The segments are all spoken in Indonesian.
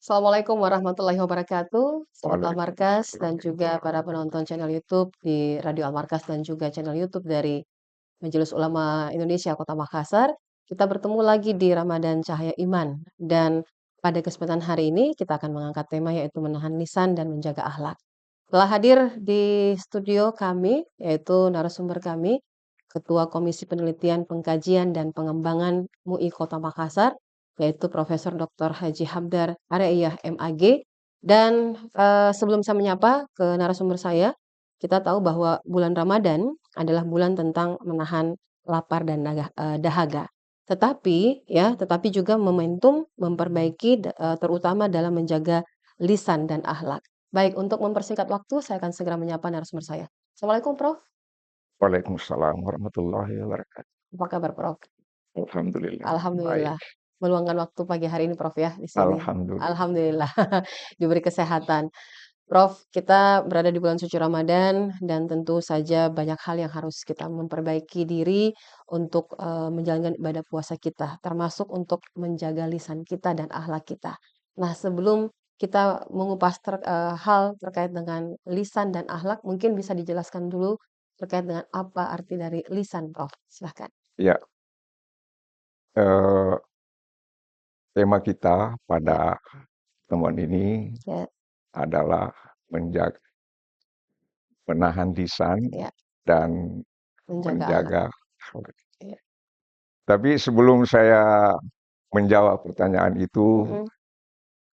Assalamualaikum warahmatullahi wabarakatuh. Sobat Waalaikumsalam Almarkas dan warahmatullahi juga para penonton channel YouTube di Radio Almarkas dan juga channel YouTube dari Majelis Ulama Indonesia Kota Makassar. Kita bertemu lagi di Ramadan Cahaya Iman dan pada kesempatan hari ini kita akan mengangkat tema yaitu menahan lisan dan menjaga akhlak. Telah hadir di studio kami yaitu narasumber kami Ketua Komisi Penelitian Pengkajian dan Pengembangan MUI Kota Makassar yaitu Profesor Dr. Haji Habdar Areiyah MAG. Dan sebelum saya menyapa ke narasumber saya, kita tahu bahwa bulan Ramadan adalah bulan tentang menahan lapar dan dahaga. Tetapi juga momentum memperbaiki terutama dalam menjaga lisan dan akhlak. Baik, untuk mempersingkat waktu, saya akan segera menyapa narasumber saya. Assalamualaikum, Prof. Waalaikumsalam warahmatullahi wabarakatuh. Apa kabar, Prof? Alhamdulillah, baik. Alhamdulillah. Meluangkan waktu pagi hari ini, Prof, ya, di sini. Alhamdulillah. Alhamdulillah. Diberi kesehatan. Prof, kita berada di bulan suci Ramadan dan tentu saja banyak hal yang harus kita memperbaiki diri untuk menjalankan ibadah puasa kita, termasuk untuk menjaga lisan kita dan akhlak kita. Nah, sebelum kita mengupas hal terkait dengan lisan dan akhlak, mungkin bisa dijelaskan dulu terkait dengan apa arti dari lisan, Prof. Silahkan. Ya, eh, tema kita Ya, pada temuan ini ya, adalah menjaga, menahan lisan ya, dan menjaga akhlak. menjaga akhlak. Ya. Tapi sebelum saya menjawab pertanyaan itu, Mm-mm.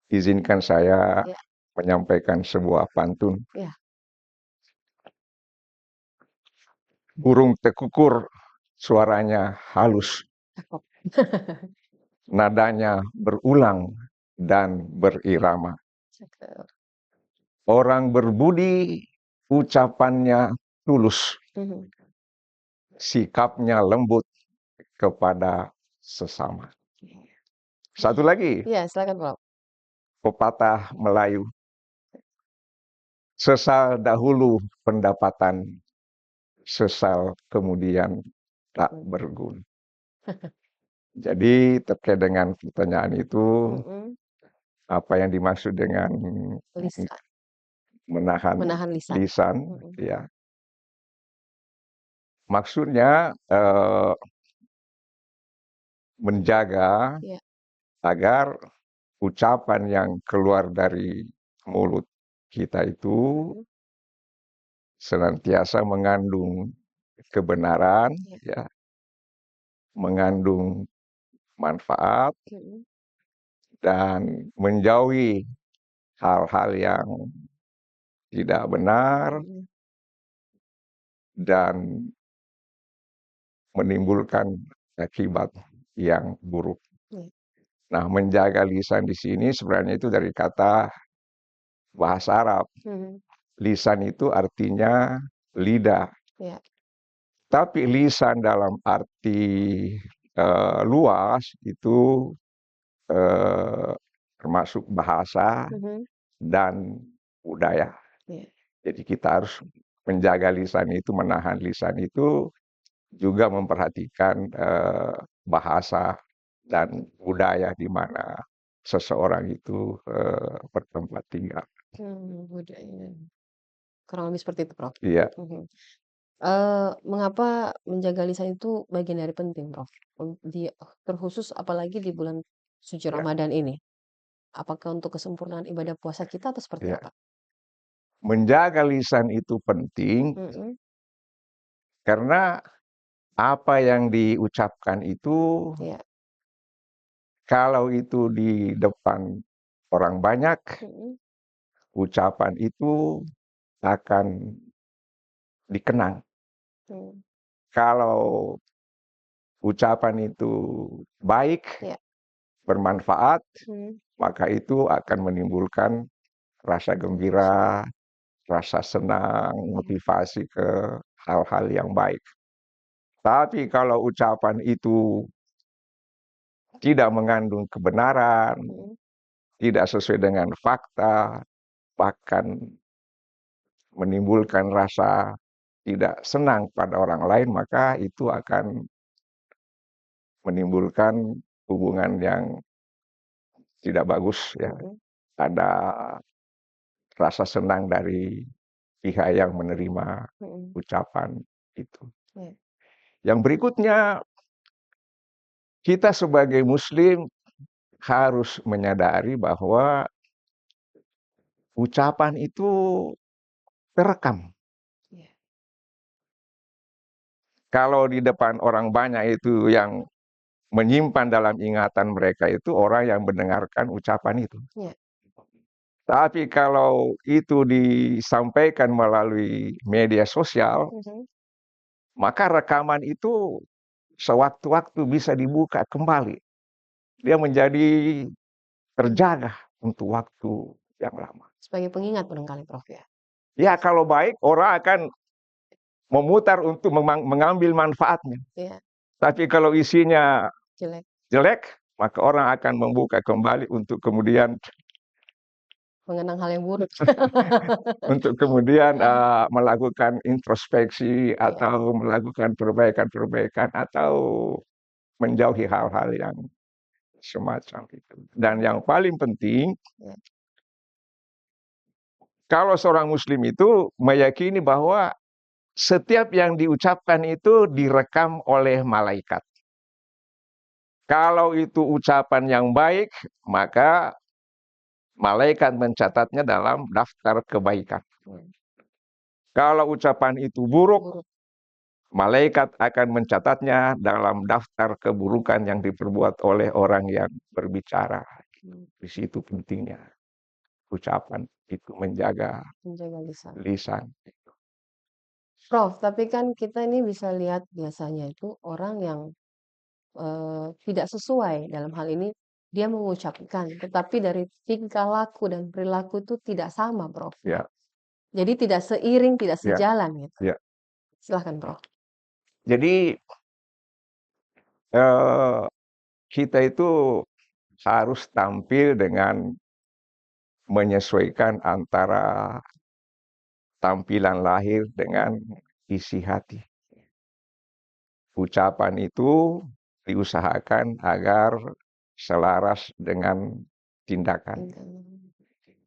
izinkan saya Ya, menyampaikan sebuah pantun. ya, Burung tekukur suaranya halus, cakep. nadanya berulang dan berirama. Cakep. Orang berbudi, ucapannya tulus, Mhm. sikapnya lembut kepada sesama. Satu lagi, Iya, silakan, Prof. pepatah Melayu, sesal dahulu pendapatan, sesal kemudian tak Mhm. berguna. Jadi terkait dengan pertanyaan itu, Mhm. apa yang dimaksud dengan Lisan, menahan menahan lisan. lisan, Mhm. ya maksudnya menjaga Iya. agar ucapan yang keluar dari mulut kita itu Mhm. senantiasa mengandung kebenaran, Iya. ya, mengandung manfaat Mhm. dan menjauhi hal-hal yang tidak benar Mhm. dan menimbulkan akibat yang buruk. Iya. Nah, menjaga lisan di sini sebenarnya itu dari kata bahasa Arab. Mhm. Lisan itu artinya lidah. Iya. Tapi lisan dalam arti luas itu eh, termasuk bahasa Mhm. dan budaya. Iya. Jadi kita harus menjaga lisan itu, menahan lisan itu juga memperhatikan bahasa dan budaya di mana seseorang itu bertempat tinggal. Budaya. Kurang lebih seperti itu, Prof. Iya, Mhm. Mengapa menjaga lisan itu bagian dari penting, Prof? Terkhusus apalagi di bulan suci iya, Ramadan ini? Apakah untuk kesempurnaan ibadah puasa kita atau seperti iya. apa? Menjaga lisan itu penting Mhm. karena apa yang diucapkan itu Iya. kalau itu di depan orang banyak, Mhm. ucapan itu akan dikenang. Mhm. Kalau ucapan itu baik, Iya. bermanfaat, Mhm. maka itu akan menimbulkan rasa gembira, rasa senang, Iya. motivasi ke hal-hal yang baik. Tapi kalau ucapan itu tidak mengandung kebenaran, Mhm. tidak sesuai dengan fakta, bahkan menimbulkan rasa tidak senang pada orang lain, maka itu akan menimbulkan hubungan yang tidak bagus, ya. Mhm. ada rasa senang dari pihak yang menerima Mhm. ucapan itu. Iya. Yang berikutnya, kita sebagai muslim harus menyadari bahwa ucapan itu terekam. Iya. Kalau di depan orang banyak itu yang menyimpan dalam ingatan mereka itu orang yang mendengarkan ucapan itu. Iya. Tapi kalau itu disampaikan melalui media sosial, Mhm. maka rekaman itu sewaktu-waktu bisa dibuka kembali. Dia menjadi terjaga untuk waktu yang lama. Sebagai pengingat barangkali Prof ya? Ya kalau baik orang akan memutar untuk mengambil manfaatnya. Iya, Tapi kalau isinya jelek. jelek, maka orang akan membuka kembali untuk kemudian Mengenang hal yang buruk. melakukan introspeksi Iya. atau melakukan perbaikan-perbaikan atau menjauhi hal-hal yang semacam itu. Dan yang paling penting, Iya. kalau seorang muslim itu meyakini bahwa setiap yang diucapkan itu direkam oleh malaikat. Kalau itu ucapan yang baik, maka malaikat mencatatnya dalam daftar kebaikan. Iya. Kalau ucapan itu buruk, Buruk. malaikat akan mencatatnya dalam daftar keburukan yang diperbuat oleh orang yang berbicara. Di situ pentingnya ucapan itu menjaga Menjaga lisan. lisan. Prof, tapi kan kita ini bisa lihat biasanya itu orang yang tidak sesuai dalam hal ini dia mengucapkan, tetapi dari tingkah laku dan perilaku itu tidak sama, Prof. Ya, Jadi tidak seiring, tidak ya, sejalan gitu. ya. Silahkan, Prof. Jadi eh, kita itu harus tampil dengan menyesuaikan antara tampilan lahir dengan isi hati. Ucapan itu diusahakan agar selaras dengan tindakan.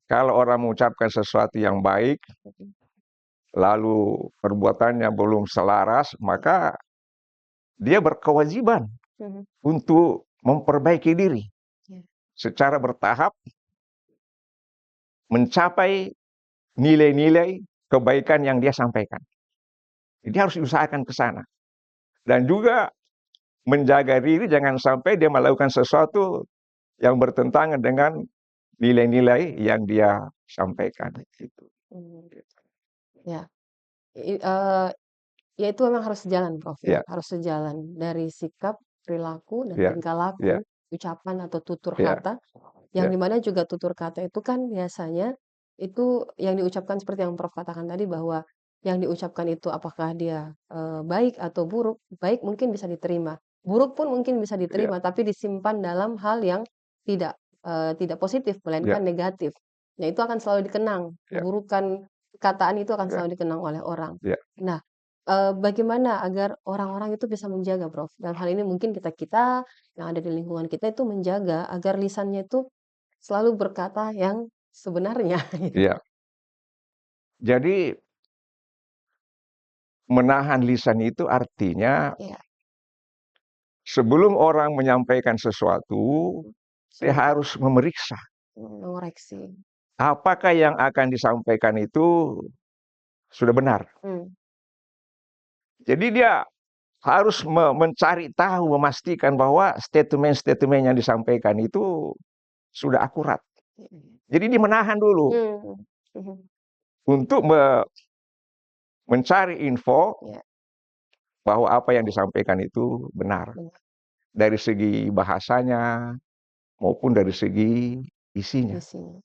Kalau orang mengucapkan sesuatu yang baik, lalu perbuatannya belum selaras, maka dia berkewajiban Mhm. untuk memperbaiki diri Ya. secara bertahap, mencapai nilai-nilai kebaikan yang dia sampaikan. Jadi harus diusahakan ke sana. Dan juga menjaga diri jangan sampai dia melakukan sesuatu yang bertentangan dengan nilai-nilai yang dia sampaikan. Gitu. Hmm. Ya, ya itu memang harus sejalan, Prof ya. Ya, Harus sejalan dari sikap, perilaku, dan ya, tingkah ya, laku, ucapan atau tutur ya, kata. Yang ya, dimana juga tutur kata itu kan biasanya itu yang diucapkan seperti yang Prof katakan tadi bahwa yang diucapkan itu apakah dia baik atau buruk, baik mungkin bisa diterima, buruk pun mungkin bisa ya, diterima, tapi disimpan dalam hal yang tidak tidak positif, ya, melainkan negatif. Nah itu akan selalu dikenang, ya, keburukan perkataan itu akan ya, selalu dikenang oleh orang. ya. Nah, bagaimana agar orang-orang itu bisa menjaga, Prof? Dalam hal ini mungkin kita-kita yang ada di lingkungan kita itu menjaga agar lisannya itu selalu berkata yang sebenarnya gitu. Ya. Jadi menahan lisan itu artinya Iya, sebelum orang menyampaikan sesuatu, dia sudah harus memeriksa mengoreksi. apakah yang akan disampaikan itu sudah benar. Mmm. Jadi dia harus mencari tahu, memastikan bahwa statement-statement yang disampaikan itu sudah akurat. Mhm. Jadi dia menahan dulu Mhm. untuk mencari info Iya, bahwa apa yang disampaikan itu benar. benar, Dari segi bahasanya maupun dari segi isinya. isinya.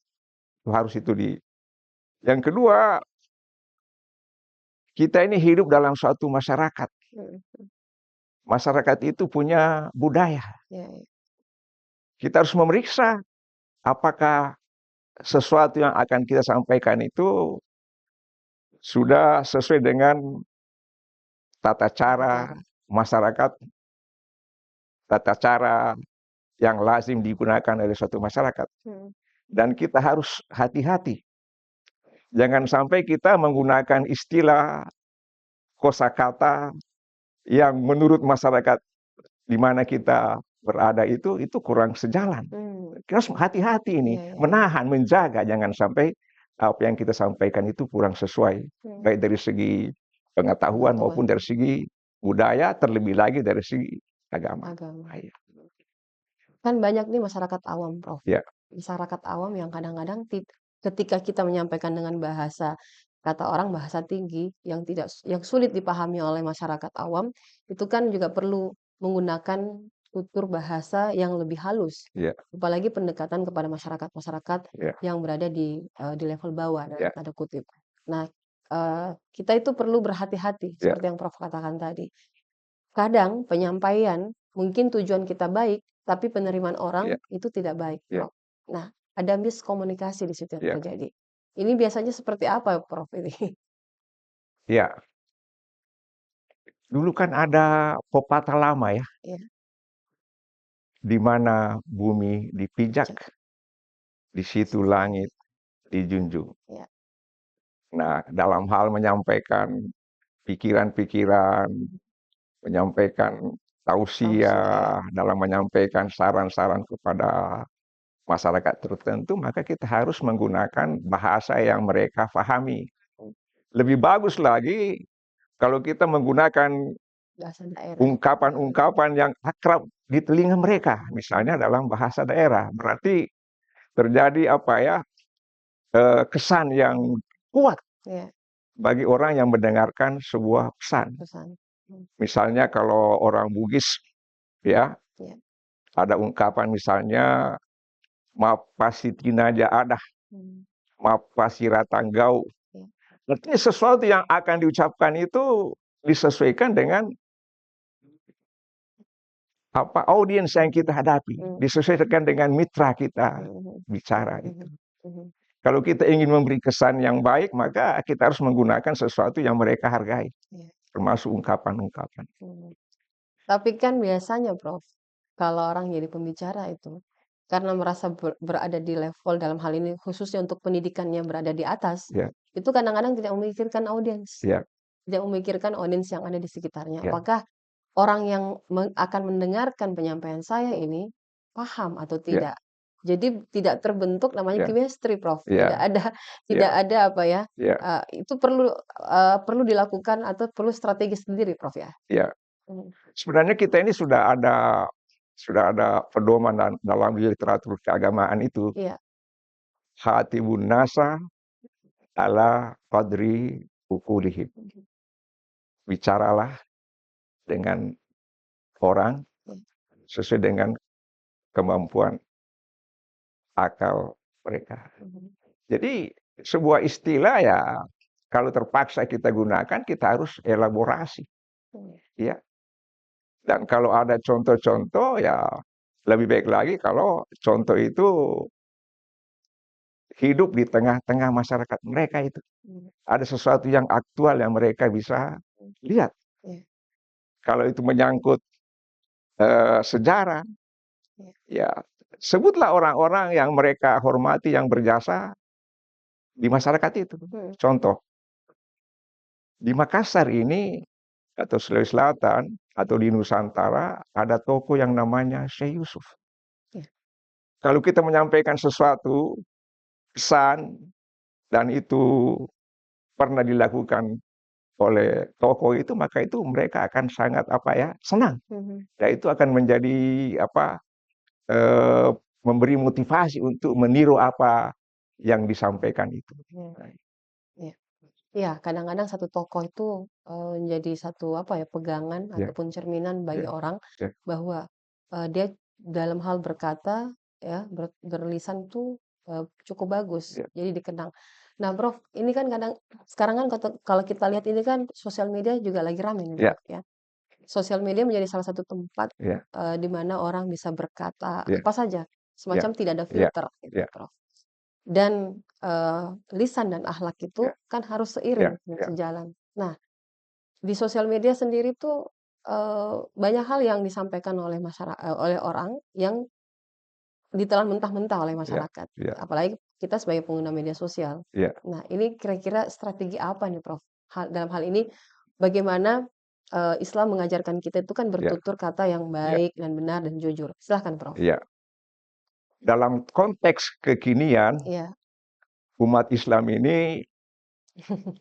Itu harus itu Yang kedua, kita ini hidup dalam suatu masyarakat. Mhm. Masyarakat itu punya budaya. Iya, iya. Kita harus memeriksa apakah sesuatu yang akan kita sampaikan itu sudah sesuai dengan tata Tata cara cara. masyarakat, tata cara yang lazim digunakan oleh suatu masyarakat. Mhm. dan kita harus hati-hati. Jangan sampai kita menggunakan istilah kosakata yang menurut masyarakat di mana kita berada itu kurang sejalan. Mmm, Kita harus hati-hati ini, iya iya. menahan, menjaga, jangan sampai apa yang kita sampaikan itu kurang sesuai, Mmm, baik dari segi pengetahuan pengetahuan, maupun dari segi budaya, terlebih lagi dari segi agama. agama. Iya, Kan banyak nih masyarakat awam, Prof. ya, Masyarakat awam yang kadang-kadang ketika kita menyampaikan dengan bahasa, kata orang bahasa tinggi yang tidak yang sulit dipahami oleh masyarakat awam, itu kan juga perlu menggunakan tutur bahasa yang lebih halus. ya, Apalagi pendekatan kepada masyarakat-masyarakat ya, yang berada di level bawah dalam ya, tanda kutip. Nah, kita itu perlu berhati-hati ya, seperti yang Prof katakan tadi. Kadang penyampaian mungkin tujuan kita baik, tapi penerimaan orang ya, itu tidak baik, ya, Prof. Nah, ada miskomunikasi di situ yang ya, terjadi. Ini biasanya seperti apa, Prof, ini? ya. Dulu kan ada pepatah lama ya, Iya, di mana bumi dipijak, cek di situ langit dijunjung. ya, Nah, dalam hal menyampaikan pikiran-pikiran, menyampaikan tausiah, tausiah, dalam menyampaikan saran-saran kepada masyarakat tertentu, maka kita harus menggunakan bahasa yang mereka pahami. Lebih bagus lagi kalau kita menggunakan bahasa daerah. ungkapan-ungkapan yang akrab di telinga mereka, misalnya dalam bahasa daerah. Berarti terjadi apa ya, kesan yang kuat Iya, bagi orang yang mendengarkan sebuah pesan. pesan. Mmm, Misalnya kalau orang Bugis, ya, iya, ada ungkapan misalnya, "Mapasi tinaja adah, mmm, mapasi ratanggau." iya, Artinya sesuatu yang akan diucapkan itu disesuaikan dengan apa audiens yang kita hadapi, mmm, disesuaikan dengan mitra kita mhm bicara itu. mhm, mhm, Kalau kita ingin memberi kesan yang baik, maka kita harus menggunakan sesuatu yang mereka hargai, iya, termasuk ungkapan-ungkapan. mhm. Tapi kan biasanya, Prof, kalau orang jadi pembicara itu, karena merasa berada di level dalam hal ini khususnya untuk pendidikan yang berada di atas, Ya, itu kadang-kadang tidak memikirkan audiens, ya, tidak memikirkan audiens yang ada di sekitarnya. ya, Apakah orang yang akan mendengarkan penyampaian saya ini paham atau ya, tidak? Jadi tidak terbentuk namanya ya, chemistry, Prof. Tidak ya, ada ya, tidak ada apa ya, ya, itu perlu dilakukan atau perlu strategi sendiri, Prof, ya? ya. Mhm, Sebenarnya kita ini sudah ada pedoman dalam literatur keagamaan itu, iya, "Khatibun nasa ala qadri uqulihim." mhm, Bicaralah dengan orang iya, sesuai dengan kemampuan akal mereka. mhm, Jadi sebuah istilah ya kalau terpaksa kita gunakan, kita harus elaborasi, iya, ya. Dan kalau ada contoh-contoh, ya lebih baik lagi kalau contoh itu hidup di tengah-tengah masyarakat mereka itu. mhm, Ada sesuatu yang aktual yang mereka bisa mhm, lihat. iya, Kalau itu menyangkut, sejarah, iya, ya sebutlah orang-orang yang mereka hormati yang berjasa di masyarakat itu. mhm, Contoh, di Makassar ini atau Sulawesi Selatan atau di Nusantara ada tokoh yang namanya Syekh Yusuf. iya, Kalau kita menyampaikan sesuatu pesan dan itu pernah dilakukan oleh tokoh itu, maka itu mereka akan sangat apa ya, senang. mhm, Dan itu akan menjadi apa, eee, memberi motivasi untuk meniru apa yang disampaikan itu. iya, Nah, iya. Iya, kadang-kadang satu tokoh itu, menjadi satu apa ya, pegangan ya, ataupun cerminan bagi ya, orang ya, bahwa, dia dalam hal berkata ya, berlisan tuh, cukup bagus, ya, jadi dikenang. Nah, Prof, ini kan kadang sekarang kan kalau kita lihat ini kan sosial media juga lagi rame nih, ya, Prof, ya. Sosial media menjadi salah satu tempat, ya, di mana orang bisa berkata ya, apa saja, ya, semacam tidak ada ya, filter gitu, ya, Prof. Dan, lisan dan akhlak itu ya, kan harus ya, seiring dan ya, sejalan. Nah, di sosial media sendiri tuh, banyak hal yang disampaikan oleh oleh orang yang ditelan mentah-mentah oleh Iya, masyarakat, iya, apalagi kita sebagai pengguna media sosial. iya, Nah, ini kira-kira strategi apa nih, Prof? Dalam hal ini bagaimana, Islam mengajarkan kita itu kan iya, bertutur kata yang iya, baik dan benar dan jujur. Silahkan, Prof. iya. Dalam konteks kekinian, Iya. umat Islam ini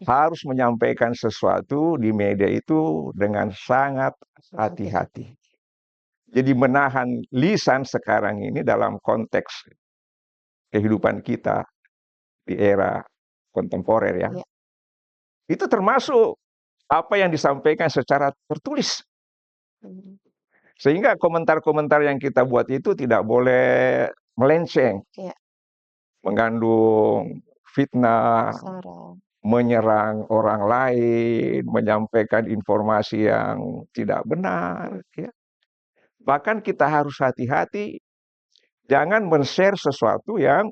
harus menyampaikan sesuatu di media itu dengan sangat Hati-hati. hati-hati. Jadi menahan lisan sekarang ini dalam konteks kehidupan kita di era kontemporer ya, Iya. itu termasuk apa yang disampaikan secara tertulis. Mhm. Sehingga komentar-komentar yang kita buat itu tidak boleh melenceng, Iya. mengandung fitnah, Sara. menyerang orang lain, menyampaikan informasi yang tidak benar, ya. Bahkan kita harus hati-hati, jangan men-share sesuatu yang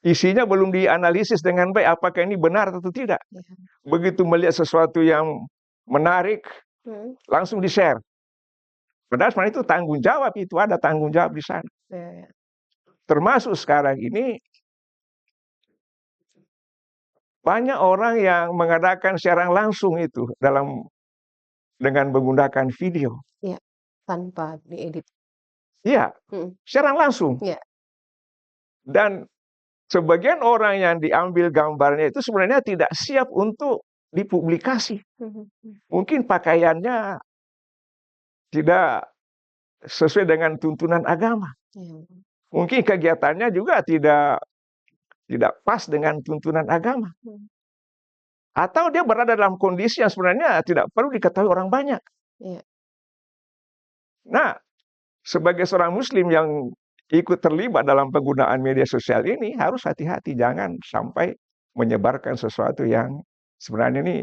isinya belum dianalisis dengan baik, apakah ini benar atau tidak. Iya. Begitu melihat sesuatu yang menarik, Mhm. langsung di-share. Padahal sebenarnya itu tanggung jawab, itu ada tanggung jawab di sana. Iya, iya. Termasuk sekarang ini banyak orang yang mengadakan siaran langsung itu dengan menggunakan video. Iya, tanpa diedit. Iya, Mhm. siaran langsung. Iya. Dan sebagian orang yang diambil gambarnya itu sebenarnya tidak siap untuk dipublikasi. Mhm, mhm. Mungkin pakaiannya tidak sesuai dengan tuntunan agama. Iya. Mungkin kegiatannya juga tidak tidak pas dengan tuntunan agama. Mhm. Atau dia berada dalam kondisi yang sebenarnya tidak perlu diketahui orang banyak. Iya. Nah, sebagai seorang muslim yang ikut terlibat dalam penggunaan media sosial ini harus hati-hati, jangan sampai menyebarkan sesuatu yang sebenarnya ini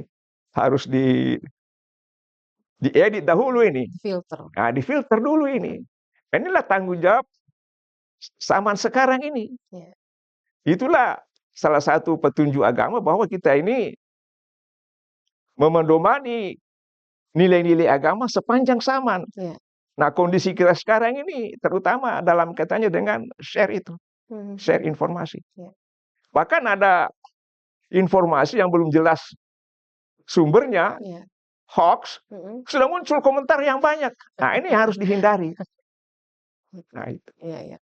harus diedit dahulu ini. Filter. Nah, difilter dulu ini. Inilah tanggung jawab zaman sekarang ini. Iya. Itulah salah satu petunjuk agama bahwa kita ini memedomani nilai-nilai agama sepanjang zaman. Iya. Nah, kondisi kita sekarang ini terutama dalam kaitannya dengan share itu, Mhm, share mhm. informasi. Iya. Bahkan ada informasi yang belum jelas sumbernya, Iya. hoax, Mhm. sudah muncul komentar yang banyak. Nah, ini harus dihindari. Nah, itu. Iya, iya.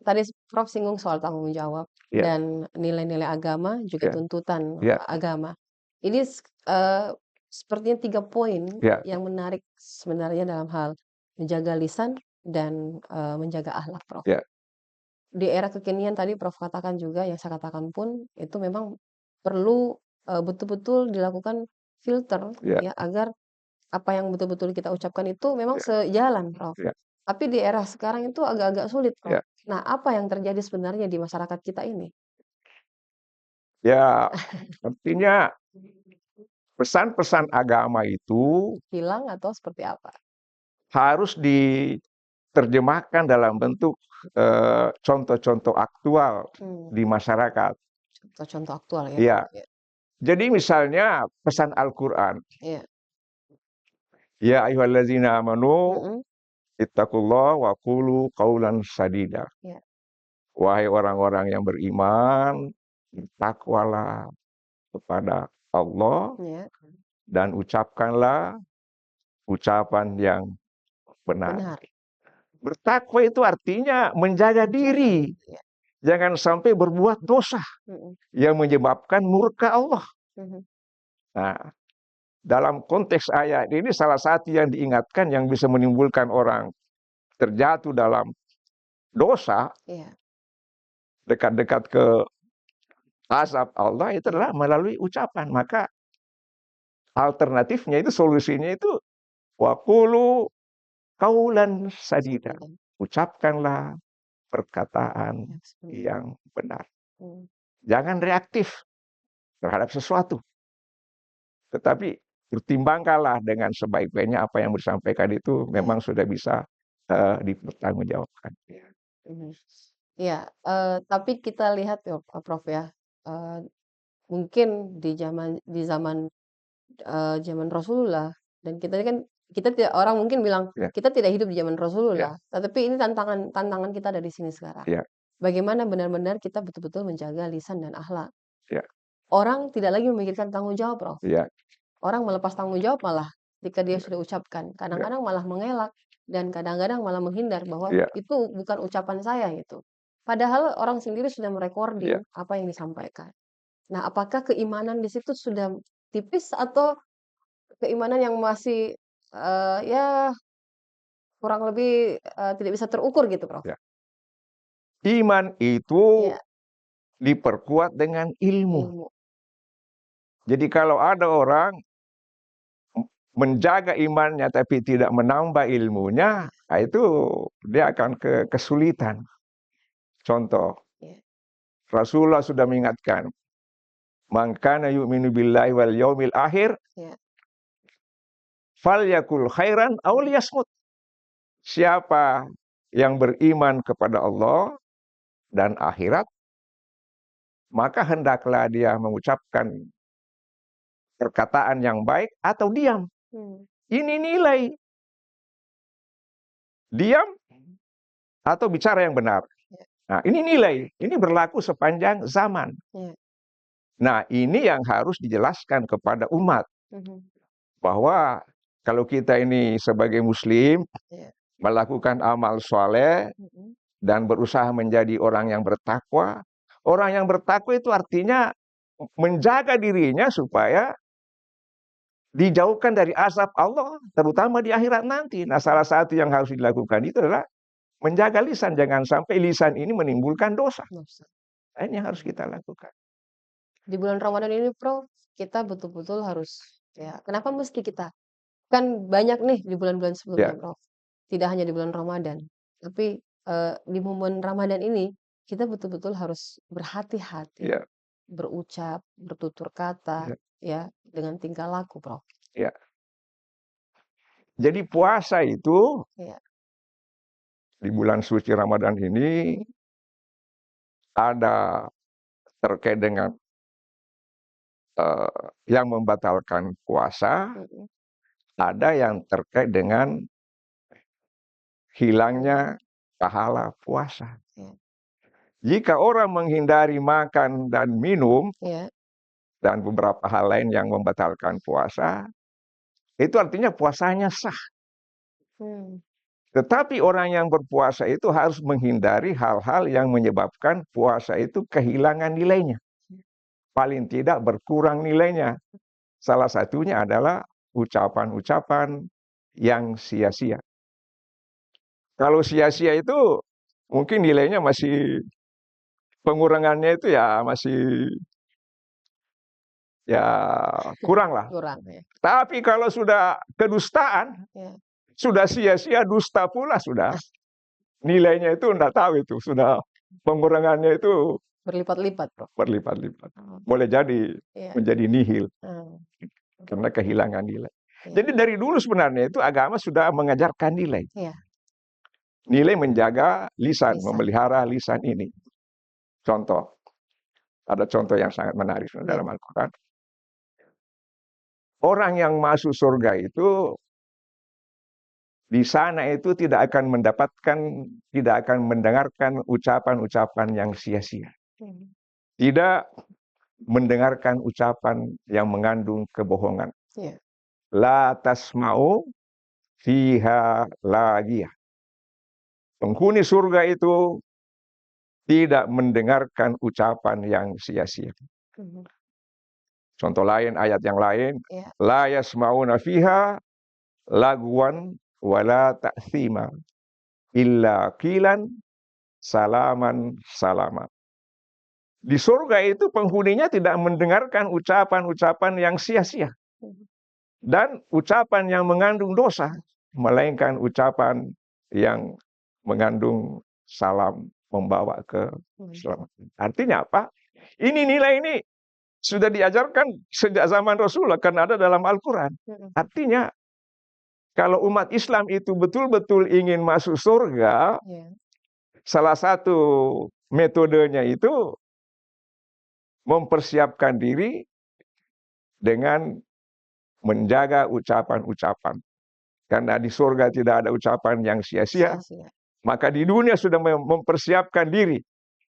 Tadi Prof singgung soal tanggung jawab Ya, dan nilai-nilai agama, juga ya, tuntutan ya, agama. Ini sepertinya 3 poin ya, yang menarik sebenarnya dalam hal menjaga lisan dan, menjaga akhlak, Prof. ya, Di era kekinian tadi Prof katakan juga, yang saya katakan pun, itu memang perlu, betul-betul dilakukan filter ya, ya, agar apa yang betul-betul kita ucapkan itu memang ya, sejalan, Prof. ya, Tapi di era sekarang itu agak-agak sulit, Prof. ya. Nah, apa yang terjadi sebenarnya di masyarakat kita ini? Ya, artinya pesan-pesan agama itu Hilang atau seperti apa? harus diterjemahkan dalam bentuk contoh-contoh aktual Mmm, di masyarakat. contoh-contoh aktual ya? Ya, Iya, jadi misalnya pesan Al-Quran, iya. ya ayyuhallazina amanu Mhm. ittaqullah wa qulu qaulan sadida. Iya, Wahai orang-orang yang beriman, bertakwalah kepada Allah iya. dan ucapkanlah ucapan yang benar. Benar. Bertakwa itu artinya menjaga diri, Iya. jangan sampai berbuat dosa Mhm, yang menyebabkan murka Allah. mhm. Nah, dalam konteks ayat ini salah satu yang diingatkan yang bisa menimbulkan orang terjatuh dalam dosa, Iya. dekat-dekat ke azab Allah itu adalah melalui ucapan. Maka alternatifnya itu, solusinya itu waqulu qaulan sadida. Sadida. Ucapkanlah perkataan Iya, sebenarnya. yang benar. Mmm. Jangan reaktif terhadap sesuatu, tetapi pertimbangkanlah dengan sebaik-baiknya apa yang disampaikan itu Iya. memang sudah bisa dipertanggungjawabkan. Mhm. Iya, tapi kita lihat ya, Prof ya, eee, mungkin di zaman, zaman Rasulullah dan kita ini kan kita tidak orang mungkin bilang, Ya, kita tidak hidup di zaman ya, Rasulullah, tetapi ini tantangan kita dari sini sekarang. ya, Bagaimana benar-benar kita betul-betul menjaga lisan dan akhlak. ya, Orang tidak lagi memikirkan tanggung jawab, Prof. ya, Orang melepas tanggung jawab malah ketika dia ya, sudah ucapkan. ya, Kadang-kadang malah mengelak dan kadang-kadang malah menghindar bahwa ya, itu bukan ucapan saya gitu. Padahal orang sendiri sudah ya. merecording apa yang disampaikan. Nah, apakah keimanan di situ sudah tipis atau keimanan yang masih ya kurang lebih tidak bisa terukur gitu, Prof? Ya. Iman itu Iya, diperkuat dengan ilmu. ilmu. Jadi kalau ada orang menjaga imannya tapi tidak menambah ilmunya, nah itu dia akan kesulitan. Contoh, Iya, Rasulullah sudah mengingatkan, "Man kana yu'minu billahi wal yaumil akhir, iya, falyakul khairan aw liyasmut." Siapa yang beriman kepada Allah dan akhirat, maka hendaklah dia mengucapkan perkataan yang baik atau diam. hmm, Ini nilai, diam atau bicara yang benar. iya, Nah, ini nilai, ini berlaku sepanjang zaman. iya, Nah, ini yang harus dijelaskan kepada umat mhm, bahwa kalau kita ini sebagai muslim iya, melakukan amal soleh mhm, dan berusaha menjadi orang yang bertakwa. Orang yang bertakwa itu artinya menjaga dirinya supaya dijauhkan dari azab Allah, terutama di akhirat nanti. Nah, salah satu yang harus dilakukan itu adalah menjaga lisan. Jangan sampai lisan ini menimbulkan dosa. dosa. Nah, ini yang harus kita lakukan. Di bulan Ramadan ini, Prof, kita betul-betul harus ya, kenapa mesti kita? Kan banyak nih di bulan-bulan sebelumnya, Ya, Prof. Tidak hanya di bulan Ramadan, tapi di momen Ramadan ini kita betul-betul harus berhati-hati ya, berucap, bertutur kata, ya, ya, dengan tingkah laku, Prof. ya. Jadi puasa itu Iya, di bulan suci Ramadan ini mhm, ada terkait dengan yang membatalkan puasa, mhm, ada yang terkait dengan hilangnya mhm, pahala puasa. iya, Jika orang menghindari makan dan minum iya, dan beberapa hal lain yang membatalkan puasa, itu artinya puasanya sah. hmm, Tetapi orang yang berpuasa itu harus menghindari hal-hal yang menyebabkan puasa itu kehilangan nilainya. Paling tidak berkurang nilainya. Salah satunya adalah ucapan-ucapan yang sia-sia. Kalau sia-sia itu mungkin nilainya masih pengurangannya itu ya masih ya kurang lah. kurang ya, Tapi kalau sudah kedustaan, iya, sudah sia-sia dusta pula sudah. Nilainya itu enggak tahu itu, sudah pengurangannya itu berlipat-lipat, Prof. berlipat-lipat. Oh, Boleh jadi iya, menjadi nihil karena oke, kehilangan nilai. iya, Jadi dari dulu sebenarnya itu agama sudah mengajarkan nilai. iya, Nilai menjaga lisan, lisan, memelihara lisan ini. Contoh, ada contoh yang sangat menarik iya, dalam Al-Quran. Orang yang masuk surga itu di sana itu tidak akan mendengarkan ucapan-ucapan yang sia-sia. mhm, Tidak mendengarkan ucapan yang mengandung kebohongan. iya, La tasma'u fiha lagiyah. Penghuni surga itu tidak mendengarkan ucapan yang sia-sia. mhm, Contoh lain, ayat yang lain, iya, la yasma'una fiha lagwan wala ta'thima illa qilan salaman salaman. Di surga itu penghuninya tidak mendengarkan ucapan-ucapan yang sia-sia mhm, dan ucapan yang mengandung dosa, melainkan ucapan yang mengandung salam membawa ke mhm, keselamatan. Artinya apa? Ini nilai ini sudah diajarkan sejak zaman Rasulullah karena ada dalam Al-Quran. mhm, Artinya kalau umat Islam itu betul-betul ingin masuk surga, iya, salah satu metodenya itu mempersiapkan diri dengan menjaga ucapan-ucapan. Karena di surga tidak ada ucapan yang sia-sia, Sia-sia. maka di dunia sudah mempersiapkan diri.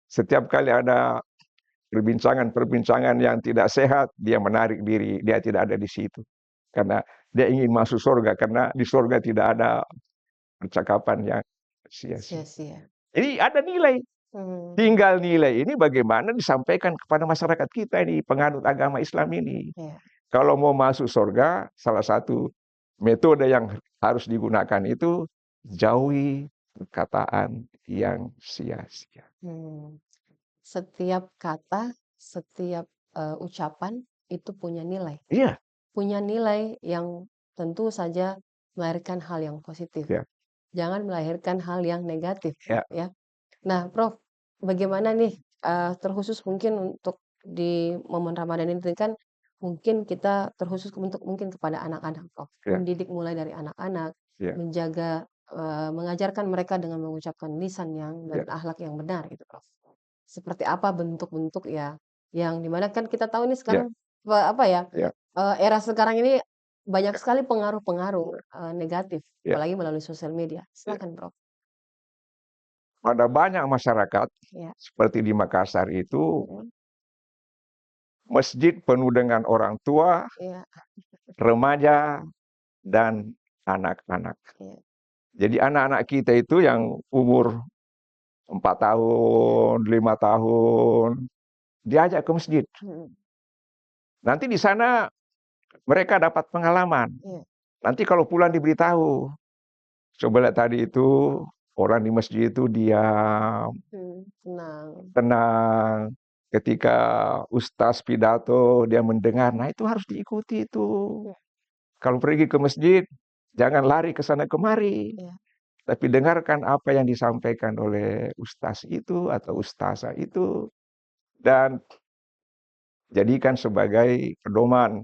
Setiap kali ada perbincangan-perbincangan yang tidak sehat, dia menarik diri, dia tidak ada di situ. Karena dia ingin masuk surga, karena di surga tidak ada percakapan yang sia-sia. Sia-sia. Jadi ada nilai. Tinggal nilai ini bagaimana disampaikan kepada masyarakat kita ini, penganut agama Islam ini. Iya. Kalau mau masuk surga, salah satu metode yang harus digunakan itu jauhi perkataan yang sia-sia. Setiap kata, setiap ucapan itu punya nilai. Iya. Punya nilai yang tentu saja melahirkan hal yang positif. Ya. Jangan melahirkan hal yang negatif. Ya. Ya. Nah, Prof, bagaimana nih terkhusus mungkin untuk di momen Ramadan ini kan mungkin kita terkhusus untuk mungkin kepada anak-anak, Prof. Ya. Mendidik mulai dari anak-anak, Ya. menjaga, mengajarkan mereka dengan mengucapkan lisan yang dan Ya. akhlak yang benar gitu, Prof. Seperti apa bentuk-bentuk ya yang dimana kan kita tahu ini Ya. sekarang apa ya Ya. era sekarang ini banyak sekali pengaruh-pengaruh negatif, Ya. apalagi melalui sosial media. Ya. Silakan, Prof. Pada banyak masyarakat Ya. seperti di Makassar itu, masjid penuh dengan orang tua, Ya. remaja, dan anak-anak. Ya. Jadi anak-anak kita itu yang umur 4 tahun, 5 tahun, diajak ke masjid. Nanti di sana mereka dapat pengalaman. Ya. Nanti kalau pulang diberitahu, coba lihat tadi itu orang di masjid itu diam, tenang. Ketika ustaz pidato dia mendengar, nah itu harus diikuti itu. Ya. Kalau pergi ke masjid, jangan lari ke sana kemari. Ya. Tapi dengarkan apa yang disampaikan oleh ustaz itu atau ustazah itu. Dan jadikan sebagai pedoman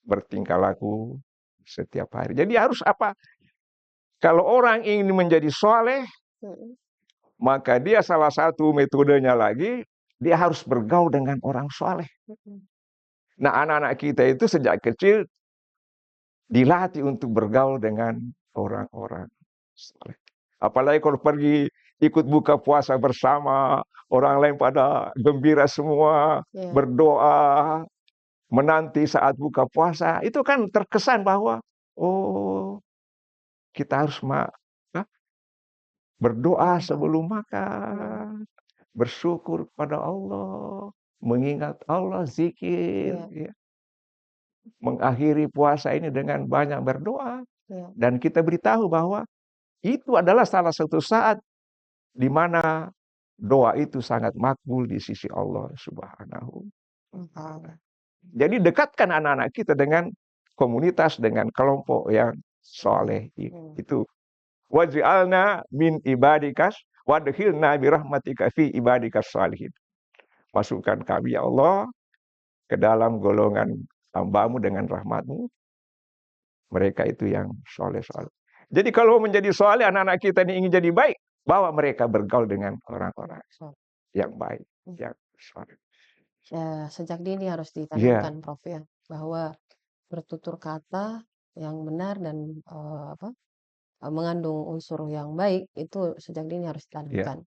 bertingkah laku setiap hari. Jadi harus apa? Kalau orang ingin menjadi soleh, maka dia salah satu metodenya lagi, dia harus bergaul dengan orang soleh. Nah, anak-anak kita itu sejak kecil dilatih untuk bergaul dengan orang-orang soleh. Apalagi kalau pergi ikut buka puasa bersama, orang lain pada gembira semua, berdoa, menanti saat buka puasa, itu kan terkesan bahwa, oh, kita harus berdoa sebelum makan, bersyukur kepada Allah, mengingat Allah, zikir, ya. Mengakhiri puasa ini dengan banyak berdoa. Dan kita beritahu bahwa itu adalah salah satu saat di mana doa itu sangat makbul di sisi Allah Subhanahu wa Ta'ala. Jadi dekatkan anak-anak kita dengan komunitas, dengan kelompok yang soleh itu. Waj'alna min ibadikas wadkhilna birahmatika fi ibadikas shalihin. Masukkan kami ya Allah ke dalam golongan hamba-Mu dengan rahmat-Mu. Mereka itu yang soleh-soleh. Jadi kalau menjadi soleh, anak-anak kita ini ingin jadi baik, bawa mereka bergaul dengan orang-orang yang baik, yang soleh. Ya, sejak dini harus ditanamkan, Prof, ya, bahwa bertutur kata yang benar dan mengandung unsur yang baik itu sejak dini harus ditanamkan.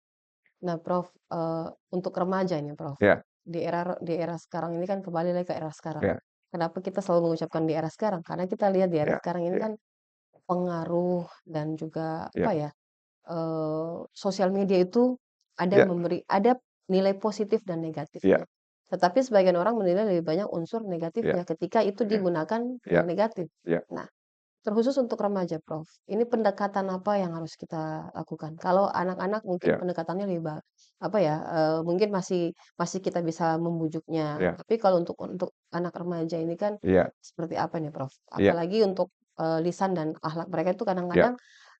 Nah, Prof, untuk remaja ini, Prof, di era sekarang ini kan kembali lagi ke era sekarang. Kenapa kita selalu mengucapkan di era sekarang? Karena kita lihat di era sekarang ini kan pengaruh dan juga sosial media itu ada nilai positif dan negatifnya. Tetapi sebagian orang menilai lebih banyak unsur negatifnya ketika itu digunakan yang negatif. Nah, terkhusus untuk remaja, Prof, ini pendekatan apa yang harus kita lakukan? Kalau anak-anak mungkin pendekatannya lebih mungkin masih kita bisa membujuknya. Tapi kalau untuk anak remaja ini kan seperti apa nih, Prof? Apalagi untuk lisan dan akhlak mereka itu kadang-kadang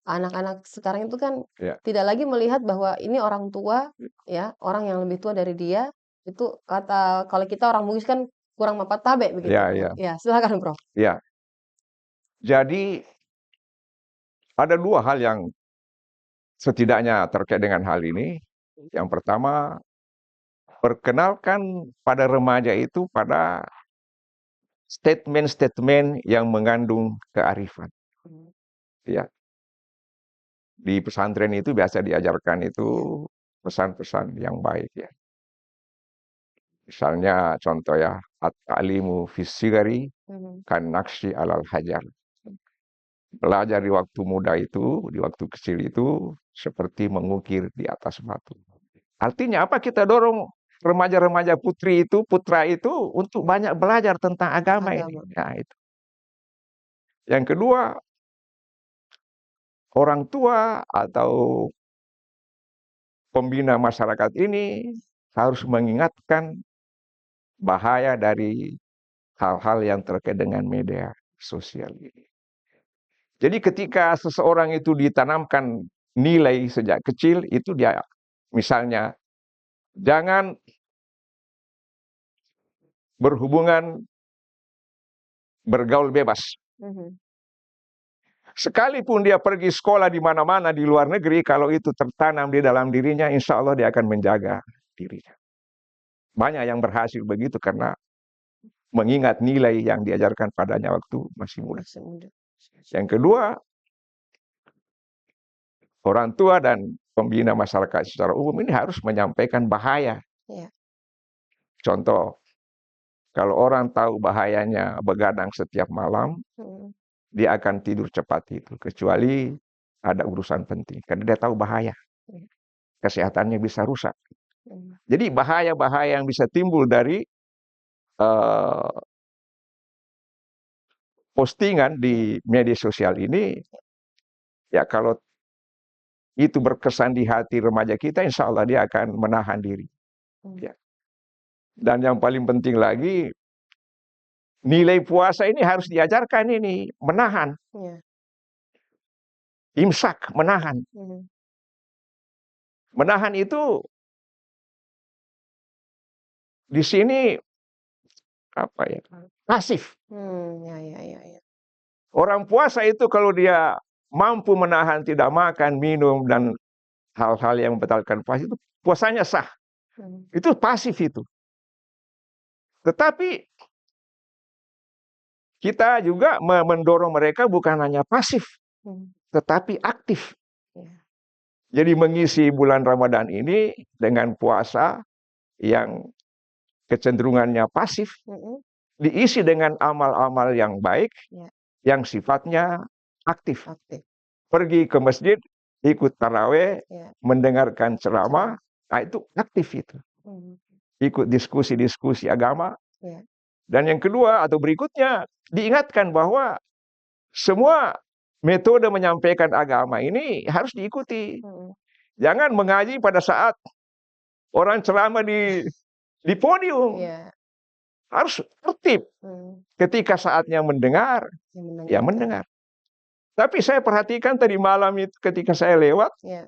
anak-anak sekarang itu kan tidak lagi melihat bahwa ini orang tua, ya, orang yang lebih tua dari dia, itu kalau kita orang Bugis kan kurang mapatabe begitu. Ya, silakan, Prof. Ya. Jadi ada 2 hal yang setidaknya terkait dengan hal ini. Yang pertama, perkenalkan pada remaja itu pada statement-statement yang mengandung kearifan. ya. Di pesantren itu biasa diajarkan itu Iya. pesan-pesan yang baik ya. Misalnya contoh ya, at-ta'limu fis sigari Mhm. kan naqshi 'alal hajar. Belajar di waktu muda itu, di waktu kecil itu seperti mengukir di atas batu. Artinya apa? Kita dorong remaja-remaja putra itu untuk banyak belajar tentang agama ini. Agama. Nah, itu. Yang kedua, orang tua atau pembina masyarakat ini harus mengingatkan bahaya dari hal-hal yang terkait dengan media sosial ini. Jadi ketika seseorang itu ditanamkan nilai sejak kecil, itu dia misalnya jangan berhubungan bergaul bebas. Mhm. Sekalipun dia pergi sekolah di mana-mana di luar negeri, kalau itu tertanam di dalam dirinya, insya Allah dia akan menjaga dirinya. Banyak yang berhasil begitu karena mengingat nilai yang diajarkan padanya waktu masih muda. Masih muda. Yang kedua, orang tua dan pembina masyarakat secara umum ini harus menyampaikan bahaya. Iya. Contoh, kalau orang tahu bahayanya begadang setiap malam, Mhm. dia akan tidur cepat itu. Kecuali ada urusan penting. Karena dia tahu bahaya. Iya. Kesehatannya bisa rusak. Mhm. Jadi bahaya-bahaya yang bisa timbul dari uh, postingan Iya. di media sosial ini, ya kalau itu berkesan di hati remaja kita, insya Allah dia akan menahan diri. Mhm. Ya. Dan yang paling penting lagi, nilai puasa ini harus diajarkan ini, menahan. Iya. Imsak, menahan. Mhm. Menahan itu di sini apa ya? Pasif. Ya ya ya ya. Orang puasa itu kalau dia mampu menahan tidak makan, minum dan hal-hal yang membatalkan puasa itu puasanya sah. Mhm. Itu pasif itu. Tetapi kita juga mendorong mereka bukan hanya pasif, Mhm. tetapi aktif. Iya. Jadi mengisi bulan Ramadan ini dengan puasa yang kecenderungannya pasif, Mhm. diisi dengan amal-amal yang baik, Iya. yang sifatnya aktif. Aktif. Pergi ke masjid, ikut taraweh, Iya. mendengarkan ceramah, Ceramah. nah itu aktif itu. Mhm. Ikut diskusi-diskusi agama. Iya. Dan yang kedua atau berikutnya, diingatkan bahwa semua metode menyampaikan agama ini harus diikuti. Mhm. Jangan mengaji pada saat orang ceramah di podium. Iya. Harus tertib. Mhm. Ketika saatnya mendengar, Yang ya mendengarkan. mendengar. Tapi saya perhatikan tadi malam itu ketika saya lewat, Iya.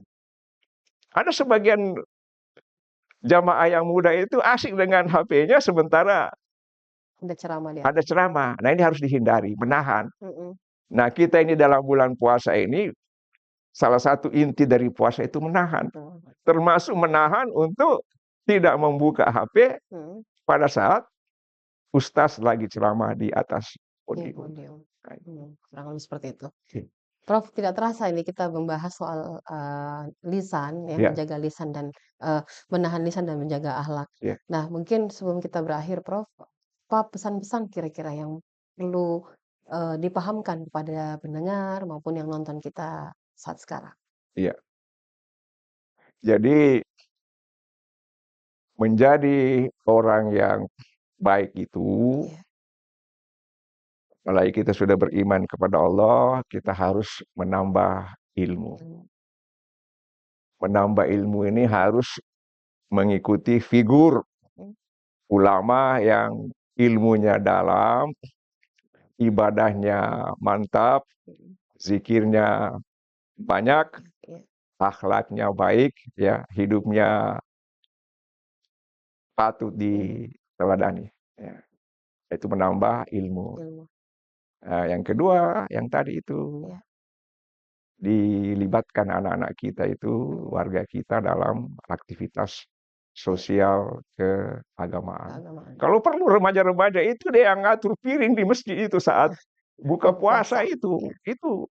ada sebagian jamaah yang muda itu asik dengan HP-nya sementara Ada ceramah di ada atas. ceramah. Nah ini harus dihindari, menahan. Mhm. Nah kita ini dalam bulan puasa ini, salah satu inti dari puasa itu menahan. Mhm. Termasuk menahan untuk tidak membuka HP Mhm. pada saat ustaz lagi ceramah di atas Di podium. podium. Nah, Kurang lebih seperti itu. itu. Prof, tidak terasa ini kita membahas soal, lisan ya, Ya, menjaga lisan dan, menahan lisan dan menjaga akhlak. ya. Nah, mungkin sebelum kita berakhir Prof, apa pesan-pesan kira-kira yang perlu, dipahamkan kepada pendengar maupun yang nonton kita saat sekarang? Iya. Jadi menjadi orang yang baik itu, Iya. apalagi kita sudah beriman kepada Allah, kita harus menambah ilmu. Mhm. Menambah ilmu ini harus mengikuti figur Mhm. ulama yang ilmunya dalam, ibadahnya mantap, Mhm. zikirnya banyak, Iya. akhlaknya baik, ya, hidupnya patut Mhm. diteladani. Ya, itu menambah ilmu. Ilmu. Yang kedua, yang tadi itu Iya. dilibatkan anak-anak kita itu, Mhm. warga kita dalam aktivitas Iya. sosial keagamaan. Keagamaan. Kalau perlu remaja-remaja itu deh yang ngatur piring di masjid itu saat buka Buka puasa. puasa itu. Iya. Itu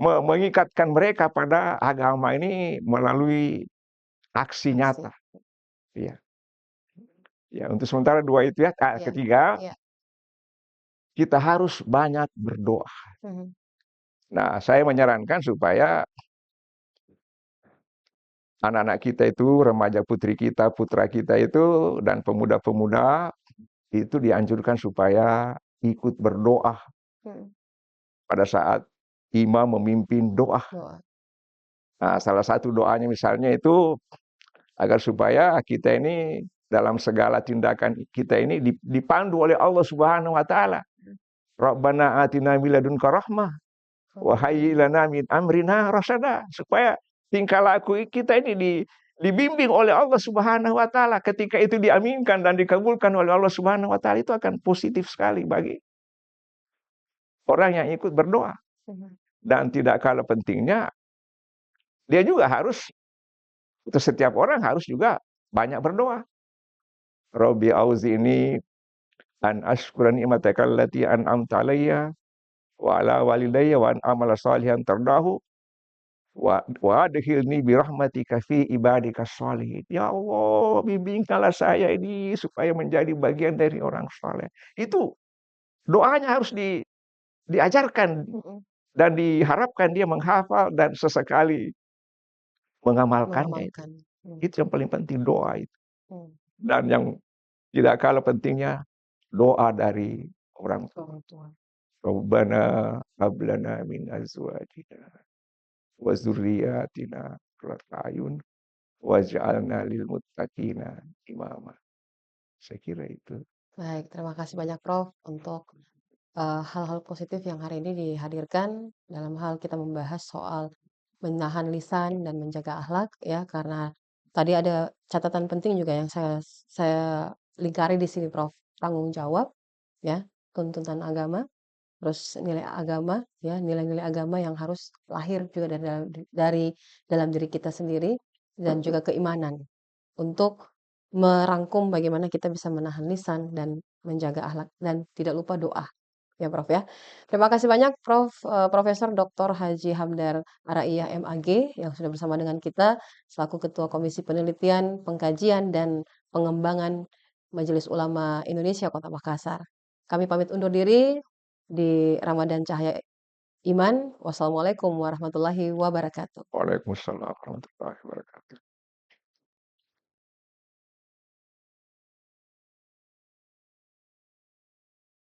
mengikatkan mereka pada agama ini melalui aksi Aksi. nyata. Iya. Ya, untuk sementara 2 itu ya. Iya, Ketiga, iya. kita harus banyak berdoa. Mhm. Nah, saya menyarankan supaya anak-anak kita itu, remaja putri kita, putra kita itu, dan pemuda-pemuda itu dianjurkan supaya ikut berdoa Mhm. pada saat imam memimpin doa. Doa. Nah, salah satu doanya misalnya itu agar supaya kita ini dalam segala tindakan kita ini dipandu oleh Allah Subhanahu wa taala. Rabbana atina min ladunka rahmah wa hayyi lana min amrina rasyada. Supaya tingkah laku kita ini dibimbing oleh Allah Subhanahu wa taala. Ketika itu diaminkan dan dikabulkan oleh Allah Subhanahu wa taala, itu akan positif sekali bagi orang yang ikut berdoa. Mhm. Dan tidak kalah pentingnya, dia juga harus, untuk setiap orang harus juga banyak berdoa. Rabbi auzi'ni an ashkura ni'mataka allati an'amta alayya wa ala walidayya wa an amala salihan tardahu wa adkhilni bi rahmatika fi ibadikas sholihin. Ya Allah, bimbingkanlah saya ini supaya menjadi bagian dari orang saleh. Itu doanya harus diajarkan Mhm. dan diharapkan dia menghafal dan sesekali mengamalkannya itu. Mengamalkan. Itu yang paling penting, doa itu. Mhm. Dan yang tidak kalah pentingnya, doa dari orang tua. Orang tua. Rabbana hab lana min azwajina wa dzurriyyatina qurrata a'yun waj'alna lil muttaqina imama. Saya kira itu. Baik, terima kasih banyak Prof untuk hal-hal positif yang hari ini dihadirkan dalam hal kita membahas soal menahan lisan dan menjaga akhlak ya, karena tadi ada catatan penting juga yang saya lingkari di sini Prof. Tanggung jawab ya, tuntutan agama, terus nilai agama ya, nilai-nilai agama yang harus lahir juga dari dalam diri kita sendiri dan juga keimanan untuk merangkum bagaimana kita bisa menahan lisan dan menjaga akhlak dan tidak lupa doa. Ya, Prof, ya. Terima kasih banyak Prof, Profesor Dr. Haji Hamdar Araiyah MAG yang sudah bersama dengan kita selaku Ketua Komisi Penelitian, Pengkajian, dan Pengembangan Majelis Ulama Indonesia Kota Makassar. Kami pamit undur diri di Ramadan Cahaya Iman. Wassalamualaikum warahmatullahi wabarakatuh. Waalaikumsalam warahmatullahi wabarakatuh.